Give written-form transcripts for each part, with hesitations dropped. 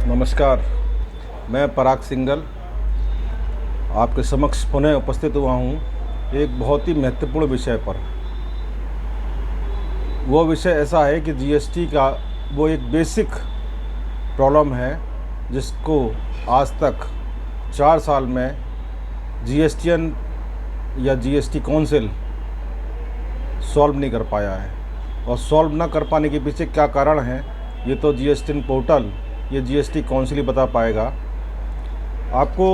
नमस्कार। मैं पराग सिंगल आपके समक्ष पुनः उपस्थित हुआ हूँ एक बहुत ही महत्वपूर्ण विषय पर। वो विषय ऐसा है कि जीएसटी का वो एक बेसिक प्रॉब्लम है जिसको आज तक 4 साल में जीएसटीएन या जीएसटी काउंसिल सॉल्व नहीं कर पाया है। और सॉल्व ना कर पाने के पीछे क्या कारण है ये तो जीएसटीएन पोर्टल, ये जीएसटी काउंसिल ही बता पाएगा। आपको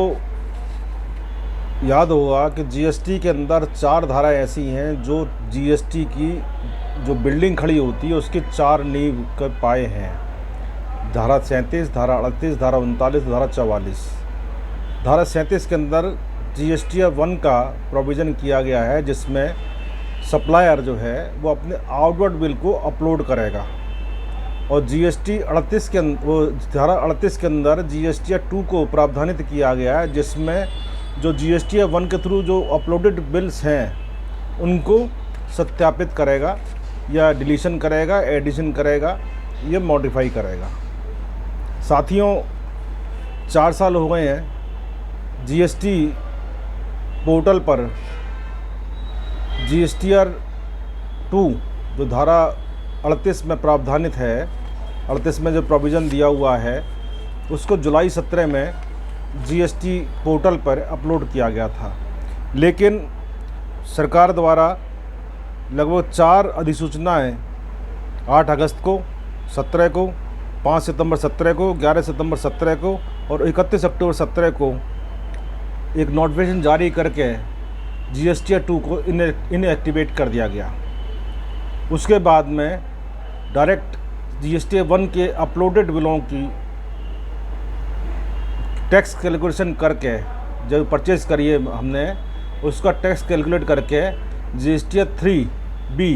याद होगा कि जीएसटी के अंदर 4 धाराएं ऐसी हैं जो जीएसटी की जो बिल्डिंग खड़ी होती है उसकी 4 नींव के पाए हैं। धारा 37, धारा 38, धारा 39, धारा 44। धारा 37 के अंदर जीएसटी 1 का प्रोविज़न किया गया है जिसमें सप्लायर जो है वो अपने आउटवर्ड बिल को अपलोड करेगा। और जीएसटी 38 के वो धारा 38 के अंदर जीएसटी 2 को प्रावधानित किया गया है जिसमें जो जीएसटी 1 के थ्रू जो अपलोडेड बिल्स हैं उनको सत्यापित करेगा या डिलीशन करेगा, एडिशन करेगा या मॉडिफाई करेगा। साथियों, 4 साल हो गए हैं जीएसटी पोर्टल पर जीएसटीआर 2 जो धारा 38 में प्रावधानित है, 38 में जो प्रोविज़न दिया हुआ है उसको जुलाई 17 में जीएसटी पोर्टल पर अपलोड किया गया था। लेकिन सरकार द्वारा लगभग 4 अधिसूचनाएं 8 अगस्त को, 17 को, 5 सितंबर 17 को, 11 सितंबर 17 को और 31 अक्टूबर 17 को एक नोटिफिकेशन जारी करके जीएसटी 2 को इनएक्टिवेट कर दिया गया। उसके बाद में डायरेक्ट जीएसटी 1 के अपलोडेड बिलों की टैक्स कैलकुलेशन करके जब परचेज करिए हमने उसका टैक्स कैलकुलेट करके जीएसटी 3B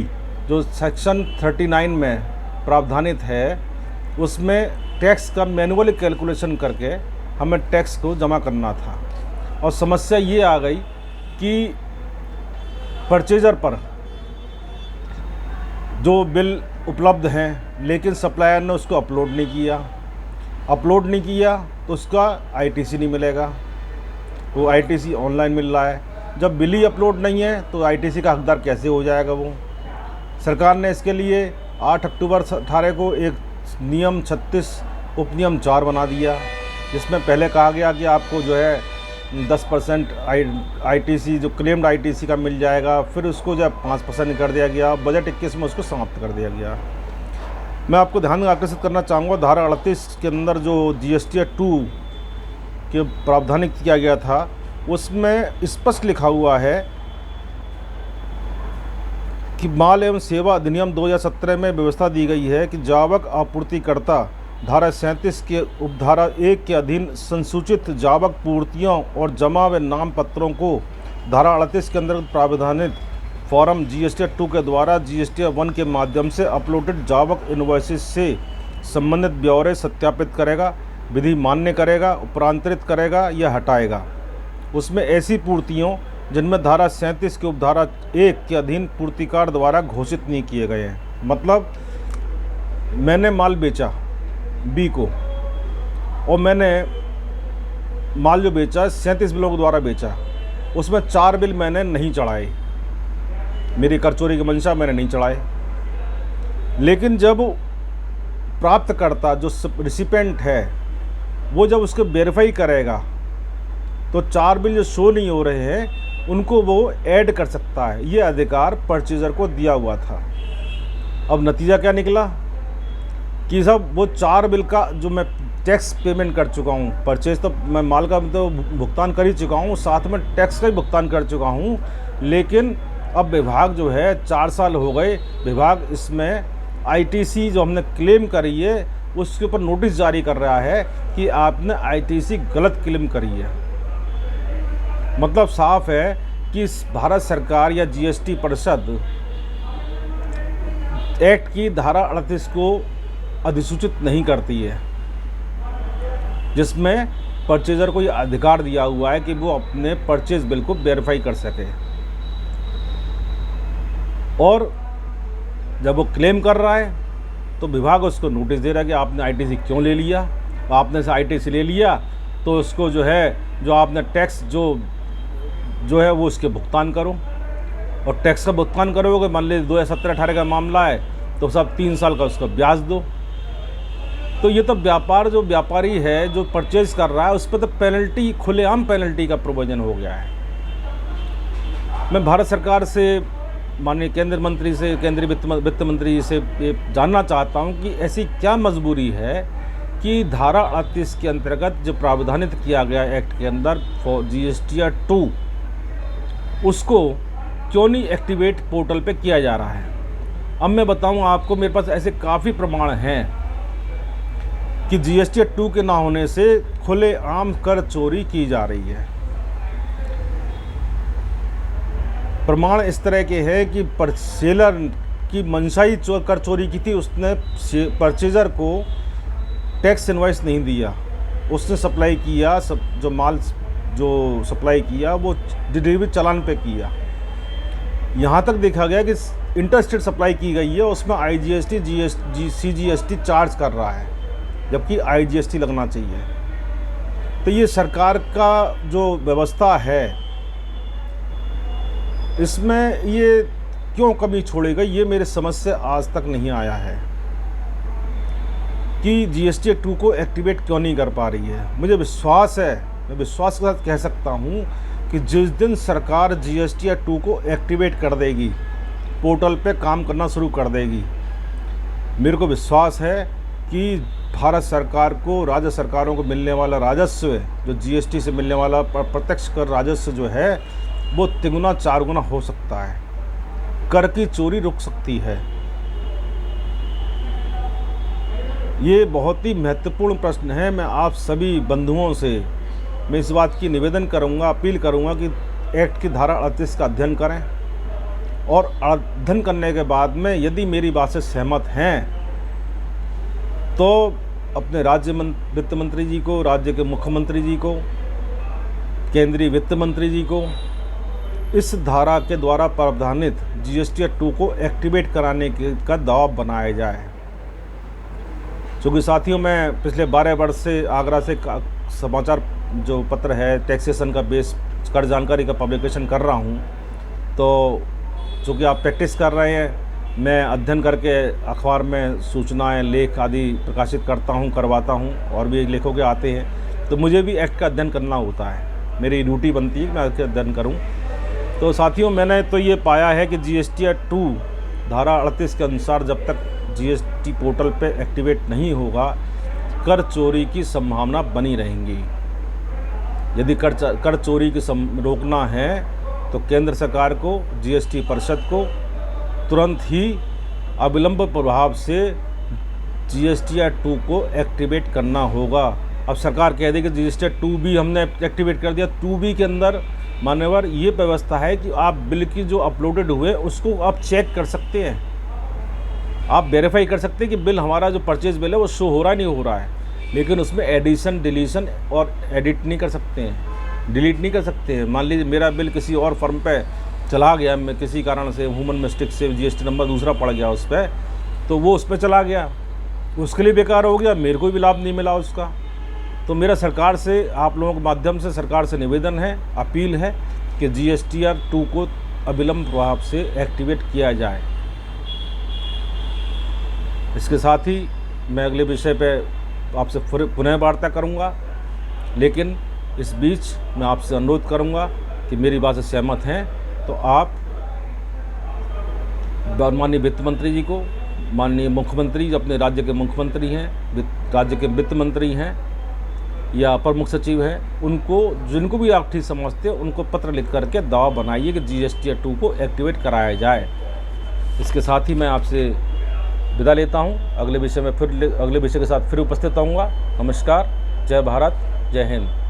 जो सेक्शन 39 में प्रावधानित है उसमें टैक्स का मैनुअली कैलकुलेशन करके हमें टैक्स को जमा करना था। और समस्या ये आ गई कि परचेजर पर जो बिल उपलब्ध हैं लेकिन सप्लायर ने उसको अपलोड नहीं किया तो उसका आईटीसी नहीं मिलेगा। वो आईटीसी ऑनलाइन मिल रहा है। जब बिल ही अपलोड नहीं है तो आईटीसी का हकदार कैसे हो जाएगा वो। सरकार ने इसके लिए 8 अक्टूबर 18 को एक नियम 36 उपनियम 4 बना दिया जिसमें पहले कहा गया कि आपको जो है 10% आईटीसी जो क्लेम्ड आईटीसी का मिल जाएगा, फिर उसको जो 5% कर दिया गया। बजट 21 में उसको समाप्त कर दिया गया। मैं आपको ध्यान आकर्षित करना चाहूँगा धारा 38 के अंदर जो जीएसटी 2 के प्रावधानित किया गया था उसमें स्पष्ट लिखा हुआ है कि माल एवं सेवा अधिनियम 2017 में व्यवस्था दी गई है कि जावक आपूर्तिकर्ता धारा 37 के उपधारा 1 के अधीन संसूचित जावक पूर्तियों और जमा व नाम पत्रों को धारा 38 के अंतर्गत प्रावधानित फॉर्म जीएसटी 2 के द्वारा जीएसटी 1 के माध्यम से अपलोडेड जावक इनवॉइसेस से संबंधित ब्यौरे सत्यापित करेगा, विधि मान्य करेगा, उपरांतरित करेगा या हटाएगा। उसमें ऐसी पूर्तियों जिनमें धारा 37 के उपधारा 1 के अधीन पूर्तिकार द्वारा घोषित नहीं किए गए हैं। मतलब मैंने माल बेचा बी को और मैंने माल जो बेचा 37 बिलों के द्वारा बेचा, उसमें 4 बिल मैंने नहीं चढ़ाए, मेरी कर चोरी की मंशा मैंने नहीं चढ़ाए। लेकिन जब प्राप्तकर्ता जो रिसिपेंट है वो जब उसको वेरीफाई करेगा तो 4 बिल जो शो नहीं हो रहे हैं उनको वो ऐड कर सकता है। ये अधिकार परचेजर को दिया हुआ था। अब नतीजा क्या निकला कि सब वो 4 बिल का जो मैं टैक्स पेमेंट कर चुका हूँ, परचेज तो मैं माल का तो भुगतान कर ही चुका हूँ, साथ में टैक्स का भी भुगतान कर चुका हूँ। लेकिन अब विभाग जो है 4 साल हो गए, विभाग इसमें आईटीसी जो हमने क्लेम करी है उसके ऊपर नोटिस जारी कर रहा है कि आपने आईटीसी गलत क्लेम करी है। मतलब साफ है कि भारत सरकार या जीएसटी परिषद एक्ट की धारा 38 को अधिसूचित नहीं करती है जिसमें परचेजर को ये अधिकार दिया हुआ है कि वो अपने परचेज बिल को वेरीफाई कर सके। और जब वो क्लेम कर रहा है तो विभाग उसको नोटिस दे रहा है कि आपने आईटीसी क्यों ले लिया आपने से ITC ले लिया तो उसको जो है, जो आपने टैक्स जो है वो उसके भुगतान करो, और टैक्स का भुगतान करोगे, मान लीजिए 2017-18 का मामला है तो सब 3 साल का उसका ब्याज दो। तो ये तो जो व्यापारी है जो परचेज कर रहा है उस पर तो पेनल्टी, खुलेआम पेनल्टी का प्रोविजन हो गया है। मैं भारत सरकार से, माननीय केंद्रीय मंत्री से, केंद्रीय वित्त मंत्री से ये जानना चाहता हूँ कि ऐसी क्या मजबूरी है कि धारा 38 के अंतर्गत जो प्रावधानित किया गया एक्ट के अंदर फॉर GSTR 2, उसको क्यों नहीं एक्टिवेट पोर्टल पे किया जा रहा है। अब मैं बताऊं आपको, मेरे पास ऐसे काफ़ी प्रमाण हैं कि GSTR 2 के ना होने से खुलेआम कर चोरी की जा रही है। प्रमाण इस तरह के हैं कि सेलर की मंशाई कर चोरी की थी, उसने परचेजर को टैक्स इनवॉइस नहीं दिया, उसने सप्लाई किया, जो माल जो सप्लाई किया वो डिलीवरी चालान पे किया। यहाँ तक देखा गया कि इंटरस्टेट सप्लाई की गई है, उसमें IGST CGST चार्ज कर रहा है, जबकि IGST लगना चाहिए। तो ये सरकार का जो व्यवस्था है इसमें ये क्यों कमी छोड़ेगा, ये मेरे समझ से आज तक नहीं आया है कि GSTR 2 को एक्टिवेट क्यों नहीं कर पा रही है। मुझे विश्वास है, मैं विश्वास के साथ कह सकता हूँ कि जिस दिन सरकार GSTR 2 को एक्टिवेट कर देगी, पोर्टल पे काम करना शुरू कर देगी, मेरे को विश्वास है कि भारत सरकार को, राज्य सरकारों को मिलने वाला राजस्व, जो GST से मिलने वाला प्रत्यक्ष कर राजस्व जो है वो 3-4 गुना हो सकता है। कर की चोरी रुक सकती है। ये बहुत ही महत्वपूर्ण प्रश्न है। मैं आप सभी बंधुओं से मैं इस बात की निवेदन करूंगा, अपील करूंगा कि एक्ट की धारा 38 का अध्ययन करें, और अध्ययन करने के बाद में यदि मेरी बात से सहमत हैं तो अपने राज्य वित्त मंत्री जी को, राज्य के मुख्यमंत्री जी को, केंद्रीय वित्त मंत्री जी को इस धारा के द्वारा प्रावधानित GSTR 2 को एक्टिवेट कराने का दबाव बनाया जाए। क्योंकि साथियों, मैं पिछले 12 वर्ष से आगरा से समाचार जो पत्र है टैक्सेशन का बेस कर जानकारी का पब्लिकेशन कर रहा हूँ। तो चूँकि आप प्रैक्टिस कर रहे हैं, मैं अध्ययन करके अखबार में सूचनाएं, लेख आदि प्रकाशित करता हूँ, करवाता हूँ, और भी लेखों के आते हैं, तो मुझे भी एक्ट का अध्ययन करना होता है। मेरी ड्यूटी बनती है कि मैं इसका अध्ययन करूँ। तो साथियों, मैंने तो ये पाया है कि GSTR 2 धारा 38 के अनुसार जब तक GST पोर्टल पे एक्टिवेट नहीं होगा, कर चोरी की संभावना बनी रहेंगी। यदि कर चोरी की रोकना है तो केंद्र सरकार को, GST परिषद को तुरंत ही अविलंब प्रभाव से GSTR 2 को एक्टिवेट करना होगा। अब सरकार कह देगी कि GSTR 2 भी हमने एक्टिवेट कर दिया। 2B के अंदर मान्यवर ये व्यवस्था है कि आप बिल की जो अपलोडेड हुए उसको आप चेक कर सकते हैं, आप वेरीफाई कर सकते हैं कि बिल हमारा जो परचेज बिल है वो शो हो रहा नहीं हो रहा है, लेकिन उसमें एडिशन, डिलीशन और एडिट नहीं कर सकते हैं, डिलीट नहीं कर सकते हैं। मान लीजिए मेरा बिल किसी और फर्म पे चला गया, मैं किसी कारण से ह्यूमन मिस्टेक से GST नंबर दूसरा पड़ गया उस पर, तो वो उस पर चला गया, उसके लिए बेकार हो गया, मेरे को भी लाभ नहीं मिला उसका। तो मेरा सरकार से, आप लोगों के माध्यम से सरकार से निवेदन है, अपील है कि GSTR 2 को अविलंब प्रभाव से एक्टिवेट किया जाए। इसके साथ ही मैं अगले विषय पे आपसे पुनः वार्ता करूंगा, लेकिन इस बीच मैं आपसे अनुरोध करूंगा कि मेरी बात से सहमत हैं तो आप माननीय वित्त मंत्री जी को, माननीय मुख्यमंत्री, जो अपने राज्य के मुख्यमंत्री हैं, राज्य के वित्त मंत्री हैं या अपर मुख्य सचिव हैं, उनको, जिनको भी आप ठीक समझते हैं, उनको पत्र लिख करके दबाव बनाइए कि GSTR 2 को एक्टिवेट कराया जाए। इसके साथ ही मैं आपसे विदा लेता हूं। अगले विषय के साथ फिर उपस्थित रहूँगा। नमस्कार, जय भारत, जय हिंद।